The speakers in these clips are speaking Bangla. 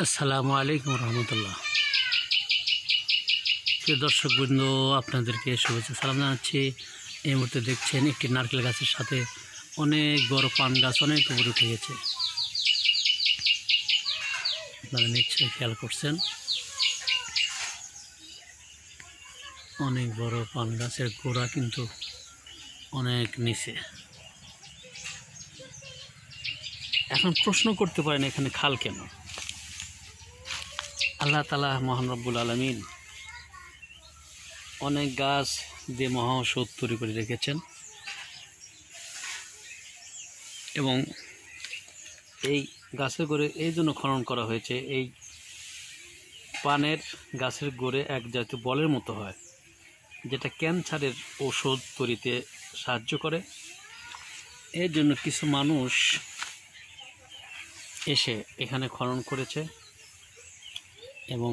আসসালামু আলাইকুম রহমতুল্লাহ। প্রিয় দর্শকবৃন্দ, আপনাদেরকে শুভেচ্ছা সালাম জানাচ্ছি। এই মুহূর্তে দেখছেন একটি নারকেল গাছের সাথে অনেক বড় পান গাছ অনেক উপরে উঠে গেছে। আপনারা নিশ্চয়ই খেয়াল করছেন, অনেক বড় পান গাছের গোড়া কিন্তু অনেক নিচে। এখন প্রশ্ন করতে পারেন এখানে খাল কেন? আল্লাহ তাআলা মহান রব্বুল আলামিন অনেক গাছ দিয়ে মহা ঔষধ তৈরি করে রেখেছেন এবং এই গাছের গোড়ে এই জন্য খনন করা হয়েছে। এই পানের গাছের গোড়ে এক জাতীয় বলের মতো হয়, যেটা ক্যান্সারের ঔষধ তৈরিতে সাহায্য করে। এর জন্য কিছু মানুষ এসে এখানে খনন করেছে এবং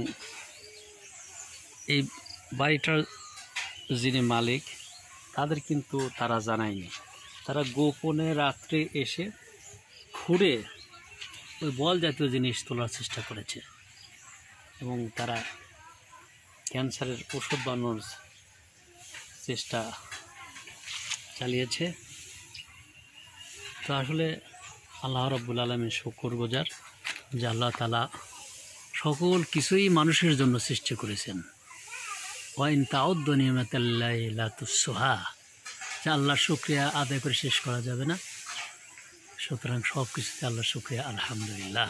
এই বাড়িটার যিনি মালিক তাদের কিন্তু তারা জানায়নি। তারা গোপনে রাত্রে এসে খুঁড়ে ওই বল জাতীয় জিনিস তোলার চেষ্টা করেছে এবং তারা ক্যান্সারের ওষুধ বানানোর চেষ্টা চালিয়েছে। তো আসলে আল্লাহ রাব্বুল আলামিন শুকরগুজার যে আল্লাহ তাআলা সকল কিছুই মানুষের জন্য সৃষ্টি করেছেন। ওয়াইন তাউদ্দু নি'মাতাল্লাহি লা তুহসুহা, যে আল্লাহর শুকরিয়া আদায় করে শেষ করা যাবে না। সুতরাং সব কিছুতে আল্লাহর শুকরিয়া, আলহামদুলিল্লাহ।